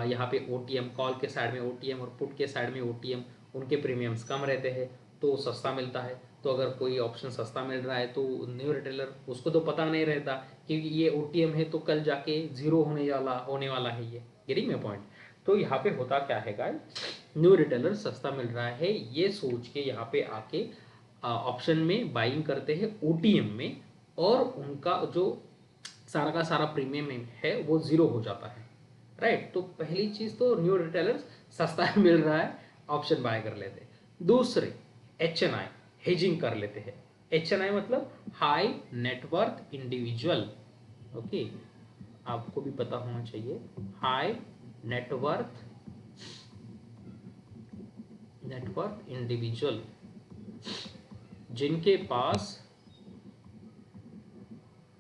यहाँ पे ओटीएम कॉल के साइड में ओटीएम और पुट के साइड में ओटीएम, उनके प्रीमियम्स कम रहते हैं तो सस्ता मिलता है। तो अगर कोई ऑप्शन सस्ता मिल रहा है तो न्यू रिटेलर उसको तो पता नहीं रहता क्योंकि ये ओटीएम है तो कल जाके जीरो होने वाला है ये, गेटिंग माय पॉइंट। तो यहाँ पे होता क्या है गाइस, न्यू रिटेलर सस्ता मिल रहा है ये सोच के यहाँ पे आके ऑप्शन में बाइंग करते हैं ओटीएम में, और उनका जो सारा का सारा प्रीमियम है वो जीरो हो जाता है, राइट। तो पहली चीज तो न्यू रिटेलर्स सस्ता मिल रहा है ऑप्शन बाय कर लेते हैं। दूसरे HNI हेजिंग कर लेते हैं। HNI मतलब हाई नेटवर्थ इंडिविजुअल। ओके, आपको भी पता होना चाहिए हाई नेटवर्थ इंडिविजुअल, जिनके पास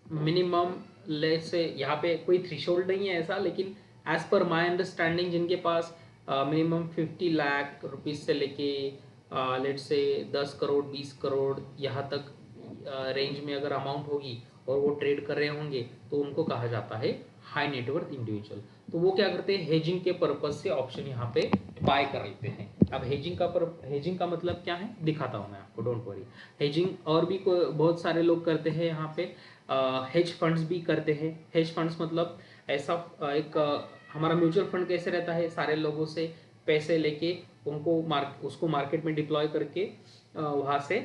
मिनिमम ले से यहाँ पे कोई थ्रेशोल्ड नहीं है ऐसा, लेकिन एज पर माय अंडरस्टैंडिंग जिनके पास मिनिमम 50 लाख रुपीज से लेके लेट से 10 करोड़ 20 करोड़ यहाँ तक रेंज में अगर अमाउंट होगी और वो ट्रेड कर रहे होंगे तो उनको कहा जाता है हाई नेटवर्थ इंडिविजुअल। तो वो क्या करते हैं, हेजिंग के पर्पज से ऑप्शन यहाँ पे बाय कर लेते हैं। अब हेजिंग का मतलब क्या है दिखाता हूँ मैं आपको, डोंट वरी। हेजिंग और भी बहुत सारे लोग करते हैं यहाँ पे, हेज फंड्स भी करते हैं। हेज फंड्स मतलब ऐसा एक हमारा म्यूचुअल फंड कैसे रहता है, सारे लोगों से पैसे लेके उनको उसको मार्केट में डिप्लॉय करके वहाँ से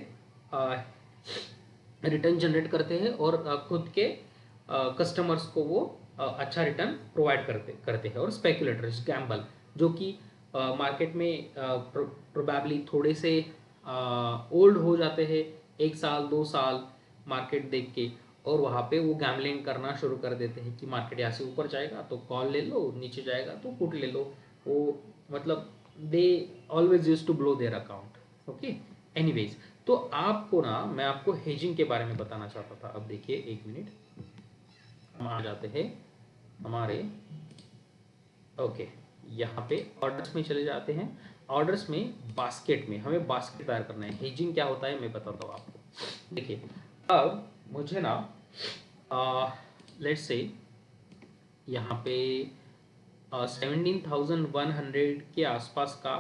रिटर्न जनरेट करते हैं और खुद के कस्टमर्स को वो अच्छा रिटर्न प्रोवाइड करते हैं। और स्पेकुलेटर्स गैम्बल जो कि मार्केट में प्रोबेबली थोड़े से ओल्ड हो जाते हैं, 1 साल 2 साल मार्केट देख के, और वहाँ पे वो गैम्बलिंग करना शुरू कर देते हैं कि मार्केट यहाँ से ऊपर जाएगा तो कॉल ले लो, नीचे जाएगा तो पुट ले लो। वो मतलब they always use to blow their account. Okay, anyways, तो आपको ना मैं आपको हेजिंग के बारे में बताना चाहता था। अब देखिए एक मिनट, हम आ जाते हैं हमारे ओके यहाँ पे ऑर्डर्स में चले जाते हैं। ऑर्डर्स में बास्केट में हमें बास्केट तैयार करना है। हेजिंग क्या होता है मैं बताता हूँ आपको। देखिए अब मुझे ना लेट्स से यहाँ पे 17,100 के आसपास का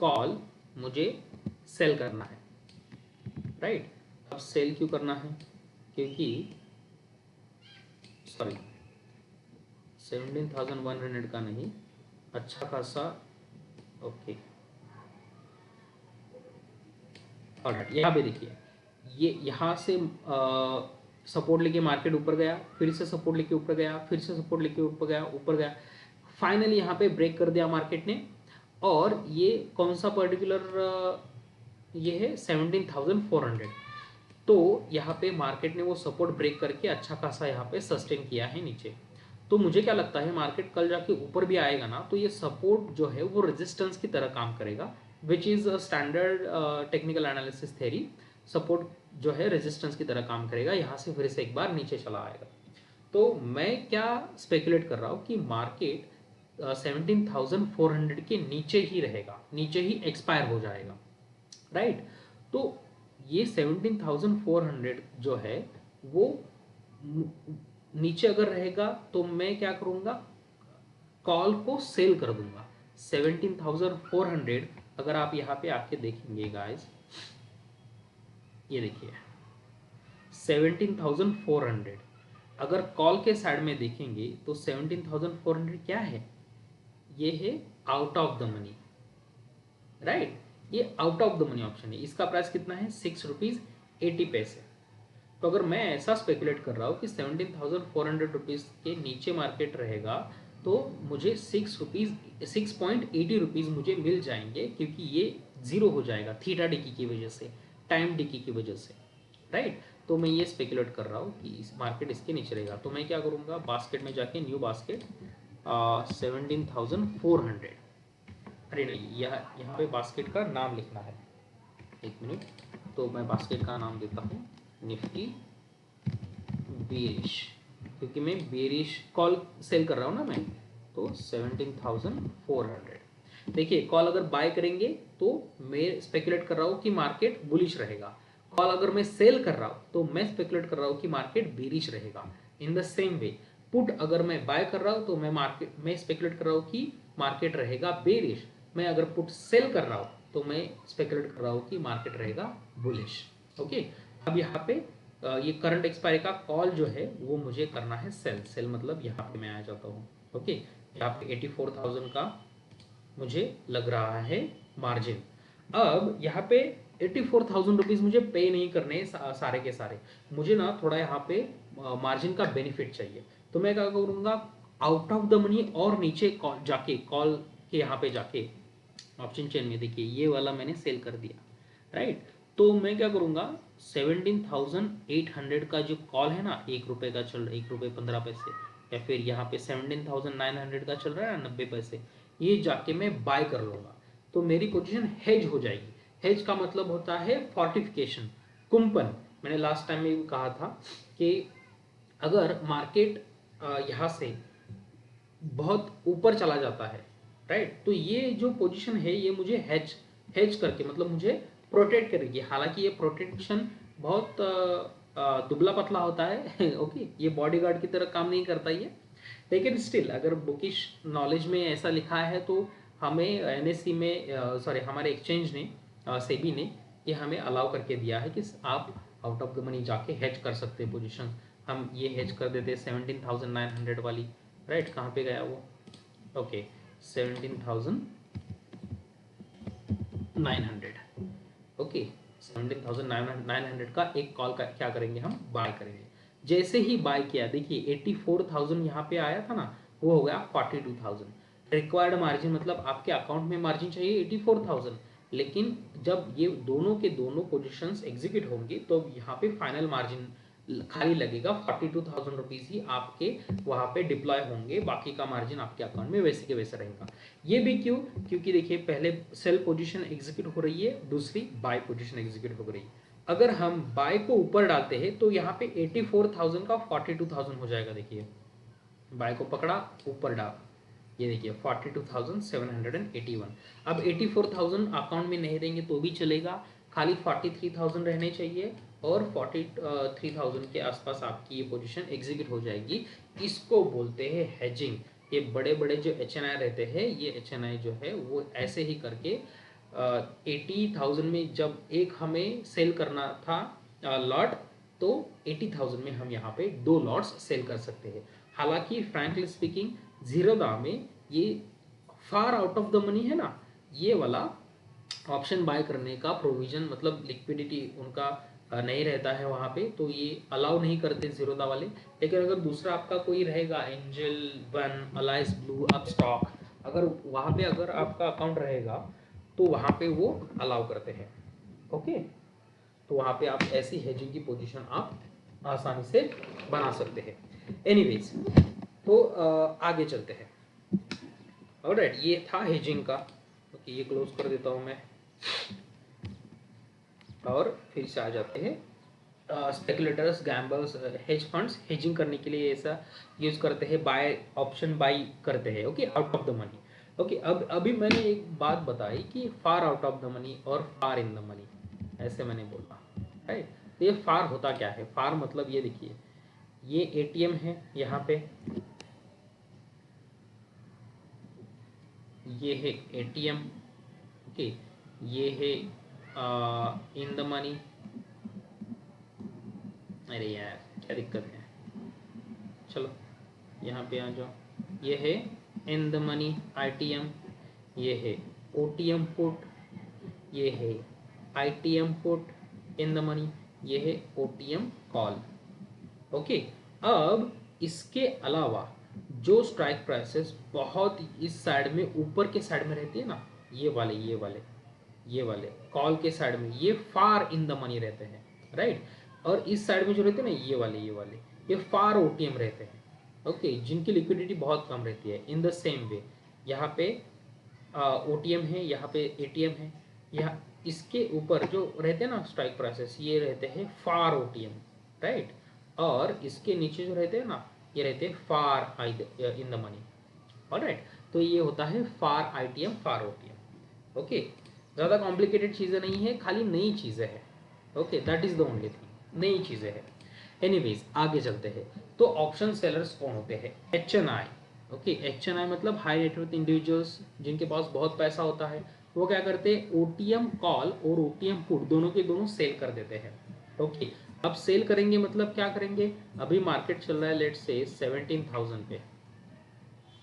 कॉल मुझे सेल करना है, राइट। अब सेल क्यों करना है, क्योंकि सॉरी 17,100 का नहीं, अच्छा खासा ओके ऑलराइट। यहाँ पे देखिए ये यहाँ से सपोर्ट लेके मार्केट ऊपर गया, फिर से सपोर्ट लेके ऊपर गया, फिर से सपोर्ट लेके ऊपर गया, फाइनली यहाँ पे ब्रेक कर दिया मार्केट ने। और ये कौन सा पर्टिकुलर ये है 17,400। तो यहाँ पे मार्केट ने वो सपोर्ट ब्रेक करके अच्छा खासा यहाँ पे सस्टेन किया है नीचे। तो मुझे क्या लगता है मार्केट कल जाके ऊपर भी आएगा ना तो ये सपोर्ट जो है वो रेजिस्टेंस की तरह काम करेगा, which is standard technical analysis theory. Support जो है रेजिस्टेंस की तरह काम करेगा, यहाँ से फिर से एक बार नीचे चला आएगा। तो मैं क्या स्पेकुलेट कर रहा हूँ कि मार्केट 17,400 के नीचे ही रहेगा, नीचे ही एक्सपायर हो जाएगा, राइट। तो ये 17,400 जो है वो नीचे अगर रहेगा तो मैं क्या करूंगा, कॉल को सेल कर दूंगा। 17,400 अगर आप यहाँ पे आके देखेंगे गाइस, ये देखिए 17,400 अगर कॉल के साइड में देखेंगे तो 17,400 क्या है, ये है out of the money, right. ये out of the money option है। इसका प्राइस कितना है, 6 रुपीज 80 पैसे। तो अगर मैं ऐसा स्पेकुलेट कर रहा हूँ कि 17,400 रुपीज के नीचे मार्केट रहेगा तो मुझे 6.80 रुपीज़ मुझे मिल जाएंगे, क्योंकि ये ज़ीरो हो जाएगा थीटा डिकी की वजह से, टाइम डिकी की वजह से, राइट। तो मैं ये स्पेकुलेट कर रहा हूँ कि इस मार्केट इसके नीचे रहेगा। तो मैं क्या करूँगा, बास्केट में जाके न्यू बास्केट 17,400, अरे नहीं, यहाँ पे बास्केट का नाम लिखना है, एक मिनट। तो मैं बास्केट का नाम देता हूँ निफ्टी बेरिश, क्योंकि मैं बेरिश कॉल सेल कर रहा हूँ ना मैं। तो 17,400। देखिए, कॉल अगर बाय करेंगे तो मैं स्पेकुलेट कर रहा हूँ कि मार्केट बुलिश रहेगा। कॉल अगर मैं सेल कर रहा हूँ तो मैं स्पेकुलेट कर रहा हूँ कि मार्केट बेरिश रहेगा। In the same way, put अगर मैं बाय कर रहा हूँ तो मैं स्पेकुलेट कर रहा हूँ कि मार्केट रहेगा बेरिश। मैं अगर पुट सेल कर रहा हूँ तो मैं स्पेकुलेट कर रहा हूँ कि मार्केट रहेगा बुलिश। ओके, अब यहाँ पे ये करंट एक्सपायरी का कॉल जो है वो मुझे करना है सेल। सेल मतलब यहाँ पे मैं आ जाता हूँ। ओके, यहाँ पे 84,000 का मुझे लग रहा है मार्जिन। अब यहाँ पे 84,000 रुपीज़ मुझे पे नहीं करने सारे के सारे, मुझे ना थोड़ा यहाँ पे मार्जिन का बेनिफिट चाहिए। तो मैं क्या करूँगा, आउट ऑफ द मनी और नीचे जाके कॉल के यहाँ पे जाके ऑप्शन चेन में देखिए ये वाला मैंने सेल कर दिया, राइट। तो मैं क्या करूँगा, 17,800 का जो कॉल है ना, 1 रुपये का चल रहा है, 1 रुपये 15 पैसे, या फिर यहाँ पे 17,900 का चल रहा है 90 पैसे, ये जाके मैं बाय कर लूँगा। तो मेरी पोजीशन हेज हो जाएगी। हेज का मतलब होता है फोर्टिफिकेशन, कुंपन। मैंने लास्ट टाइम में भी कहा था कि अगर मार्केट यहाँ से बहुत ऊपर चला जाता है, राइट, तो ये जो पोजीशन है ये मुझे हेज करके मतलब मुझे प्रोटेक्ट करेगी। हालांकि ये प्रोटेक्शन बहुत दुबला पतला होता है ओके, ये बॉडीगार्ड की तरह काम नहीं करता ये, लेकिन स्टिल अगर बुकिश नॉलेज में ऐसा लिखा है तो हमें एनएससी में सॉरी हमारे एक्सचेंज ने सेबी ने ये हमें अलाउ करके दिया है कि आप आउट ऑफ द मनी जाके हेज कर सकते हैं पोजीशन। हम ये हेज कर देते हैं 17,900 वाली, राइट। कहाँ पे गया वो, ओके 17,900, ओके 17,900 का एक कॉल का क्या करेंगे, हम बाय करेंगे। जैसे ही बाय किया, देखिए 84,000 यहाँ पे आया था ना, वो हो गया 42,000। रिक्वायर्ड मार्जिन मतलब आपके अकाउंट में मार्जिन चाहिए 84,000, लेकिन जब ये दोनों के दोनों पोजिशन एग्जीक्यूट होंगी तो यहाँ पे फाइनल मार्जिन खाली लगेगा 42,000 रुपीज़ ही आपके वहाँ पे डिप्लॉय होंगे, बाकी का मार्जिन आपके अकाउंट में वैसे के वैसे रहेगा। ये भी क्यों, क्योंकि देखिए पहले सेल पोजीशन एग्जीक्यूट हो रही है, दूसरी बाय पोजीशन एग्जीक्यूट हो रही है। अगर हम बाय को ऊपर डालते हैं तो यहाँ पे 84,000 का 42,000 हो जाएगा। देखिए बाय को पकड़ा, ऊपर डाल, ये देखिए 42,781। अब 84,000 अकाउंट में नहीं रहेंगे तो भी चलेगा, खाली 43,000 रहने चाहिए और 43,000 के आसपास आपकी ये पोजीशन एग्जीक्यूट हो जाएगी। इसको बोलते हैं हेजिंग। ये बड़े बड़े जो HNI रहते हैं, ये HNI जो है वो ऐसे ही करके 80,000 में जब एक हमें सेल करना था लॉट, तो 80,000 में हम यहाँ पे 2 लॉट्स सेल कर सकते हैं। हालांकि फ्रैंकली स्पीकिंग जीरोधा में ये far out of the money है ना, ये वाला ऑप्शन बाय करने का प्रोविजन मतलब लिक्विडिटी उनका नहीं रहता है वहाँ पे, तो ये अलाउ नहीं करते जीरोधा वाले। लेकिन अगर दूसरा आपका कोई रहेगा, angel one, Alice blue, Upstox, अगर वहाँ पे अगर आपका अकाउंट रहेगा तो वहाँ पे वो अलाउ करते हैं। ओके, तो वहाँ पे आप ऐसी हेजिंग की पोजीशन आप आसानी से बना सकते हैं। एनीवेज, तो आगे चलते हैं। ऑलराइट, ये था हेजिंग का। ओके, ये क्लोज कर देता हूँ मैं और फिर से आ जाते हैं। Speculators, gambles, hedge funds hedging करने के लिए ऐसा यूज करते हैं, बाय ऑप्शन बाय करते हैं, okay, out of the money. Okay, अब अभी मैंने एक बात बताई कि far out of the money और फार इन द मनी, ऐसे मैंने बोला, राइट। तो ये फार होता क्या है, फार मतलब ये देखिए, ये ATM है यहाँ पे, ये है ATM, ओके, ये है इन द मनी। अरे यार क्या दिक्कत है, चलो यहाँ पे आ जाओ। ये है इन द मनी ITM, ये है OTM पुट, ये है ITM put in the money, ये है OTM कॉल। ओके, अब इसके अलावा जो स्ट्राइक प्राइसेस बहुत इस साइड में ऊपर के साइड में रहती है ना, ये वाले कॉल के साइड में, ये फार इन द मनी रहते हैं, राइट। और इस साइड में जो रहते हैं ना, ये वाले ये फार ओटीएम रहते हैं, ओके, जिनकी लिक्विडिटी बहुत कम रहती है। इन द सेम वे यहाँ पे ओटीएम है, यहाँ पे एटीएम है, यहाँ इसके ऊपर जो रहते हैं ना स्ट्राइक प्राइसेस, ये रहते हैं फार ओटीएम, राइट। और इसके नीचे जो रहते हैं ना, ये रहते हैं फार इन द मनी, ऑलराइट। तो ये होता है फार आईटीएम, फार ओटीएम, ओके। ज़्यादा कॉम्प्लिकेटेड चीज़ें नहीं है, खाली नई चीज़ें हैं, okay, that is the only thing, नई चीज़ें हैं। एनीवेज आगे चलते हैं। तो ऑप्शन सेलर्स कौन होते हैं? HNI, okay. HNI मतलब हाई नेटवर्थ इंडिविजुअल्स, जिनके पास बहुत पैसा होता है। वो क्या करते हैं? ओटीएम कॉल और ओटीएम पुट दोनों के दोनों सेल कर देते हैं, ओके। अब सेल करेंगे मतलब क्या करेंगे? अभी मार्केट चल रहा है लेट्स से 17,000 पे,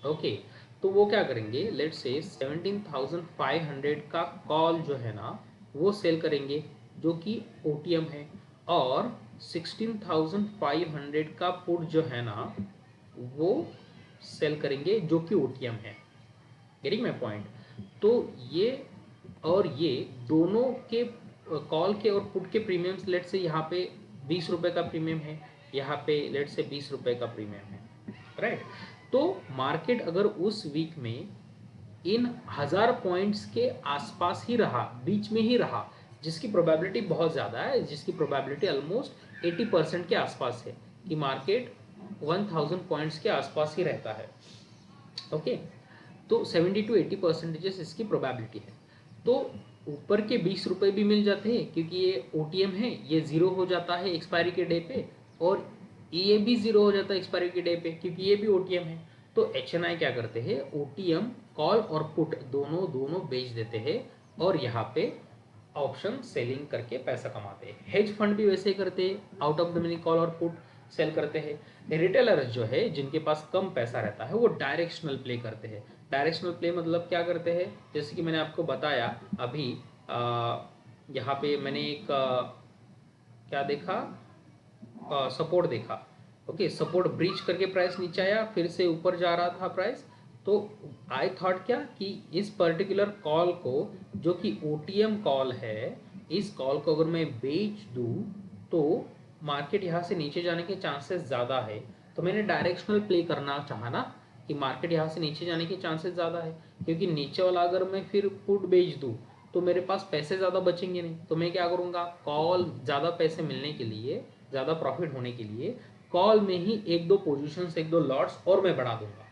ओके। तो वो क्या करेंगे? लेट्स से 17,500 का कॉल जो है ना वो सेल करेंगे, जो कि ओटीएम है, और 16,500 का पुट जो है ना वो सेल करेंगे, जो कि ओटीएम है। Getting my point? तो ये और ये दोनों के कॉल के और पुट के प्रीमियम्स, लेट से यहाँ पे 20 रुपए का प्रीमियम है, यहाँ पे लेट से 20 रुपए का प्रीमियम है, राइट। तो मार्केट अगर उस वीक में इन 1000 पॉइंट्स के आसपास ही रहा, बीच में ही रहा, जिसकी प्रोबेबिलिटी बहुत ज़्यादा है, जिसकी प्रोबेबिलिटी ऑलमोस्ट 80% के आसपास है कि मार्केट 1000 पॉइंट्स के आसपास ही रहता है, ओके। तो 70 to 80% इसकी प्रोबेबिलिटी है। तो ऊपर के 20 रुपए भी मिल जाते हैं, क्योंकि ये ओटीएम है, ये ज़ीरो हो जाता है एक्सपायरी के डे पे, और ये भी ज़ीरो हो जाता है एक्सपायरी के डे पे, क्योंकि ये भी ओटीएम है। तो HNI क्या करते हैं? ओटीएम कॉल और पुट दोनों दोनों बेच देते हैं, और यहाँ पे ऑप्शन सेलिंग करके पैसा कमाते हैं। हेज फंड भी वैसे ही करते हैं, out of the money call और पुट सेल करते हैं। रिटेलर्स जो है, जिनके पास कम पैसा रहता है, वो डायरेक्शनल प्ले करते हैं। डायरेक्शनल प्ले मतलब क्या करते हैं? जैसे कि मैंने आपको बताया अभी, यहाँ पे मैंने एक क्या देखा, सपोर्ट देखा, ओके। सपोर्ट ब्रीच करके प्राइस नीचे आया, फिर से ऊपर जा रहा था प्राइस। तो आई थॉट क्या कि इस पर्टिकुलर कॉल को, जो कि ओटीएम कॉल है, इस कॉल को अगर मैं बेच दूं तो मार्केट यहाँ से नीचे जाने के चांसेस ज़्यादा है। तो मैंने डायरेक्शनल प्ले करना चाहा ना कि मार्केट यहाँ से नीचे जाने के चांसेस ज़्यादा है, क्योंकि नीचे वाला अगर मैं फिर पुट बेच दूँ तो मेरे पास पैसे ज़्यादा बचेंगे नहीं। तो मैं क्या करूँगा? कॉल ज़्यादा पैसे मिलने के लिए, ज़्यादा प्रॉफिट होने के लिए, कॉल में ही एक दो पोजीशंस, एक दो लॉट्स और मैं बढ़ा दूंगा,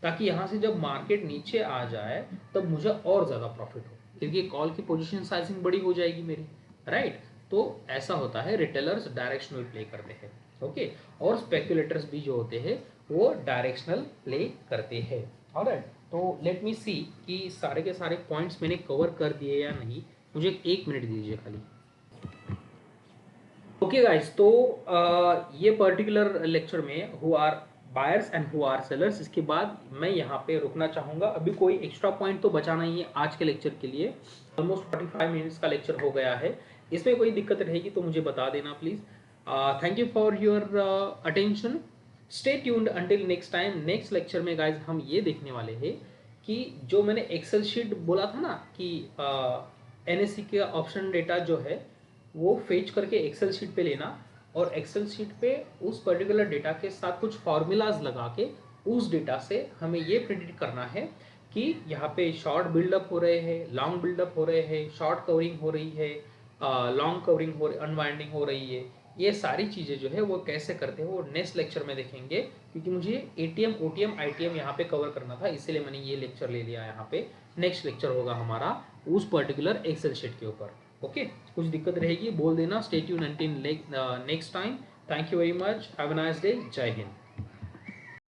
ताकि यहाँ से जब मार्केट नीचे आ जाए तब मुझे और ज़्यादा प्रॉफिट हो, क्योंकि कॉल की पोजीशन साइजिंग बड़ी हो जाएगी मेरी, राइट। तो ऐसा होता है, रिटेलर्स डायरेक्शनल प्ले करते हैं, ओके। और स्पेकुलेटर्स भी जो होते हैं वो डायरेक्शनल प्ले करते हैं, ऑलराइट। तो लेट मी सी कि सारे के सारे पॉइंट्स मैंने कवर कर दिए या नहीं। मुझे 1 मिनट दीजिए खाली। ओके गाइस, तो ये पर्टिकुलर लेक्चर में who are buyers and who are sellers, इसके बाद मैं यहाँ पे रुकना चाहूँगा। अभी कोई एक्स्ट्रा पॉइंट तो बचा नहीं है आज के लेक्चर के लिए। ऑलमोस्ट 45 मिनट्स का लेक्चर हो गया है। इसमें कोई दिक्कत रहेगी तो मुझे बता देना please. Thank you for your attention. Stay tuned until next time. Next lecture में गाइज हम ये देखने वाले हैं कि जो मैंने एक्सेल शीट बोला था ना कि NSE का ऑप्शन डेटा जो है वो फेच करके एक्सेल शीट पे लेना, और एक्सेल शीट पे उस पर्टिकुलर डेटा के साथ कुछ फॉर्मूलाज लगा के उस डेटा से हमें ये प्रिडिक्ट करना है कि यहाँ पे शॉर्ट बिल्डअप हो रहे हैं, लॉन्ग बिल्डअप हो रहे हैं, शॉर्ट कवरिंग हो रही है, लॉन्ग कवरिंग हो रही, अनवाइंडिंग हो रही है। ये सारी चीज़ें जो है वो कैसे करते हैं वो नेक्स्ट लेक्चर में देखेंगे, क्योंकि मुझे ATM, OTM, ITM यहाँ पे कवर करना था, इसीलिए मैंने ये लेक्चर ले लिया यहाँ पे। नेक्स्ट लेक्चर होगा हमारा उस पर्टिकुलर एक्सेल शीट के ऊपर, ओके। कुछ दिक्कत रहेगी बोल देना। Stay tuned until next time. Thank you very much. Have a nice day. जय हिंद।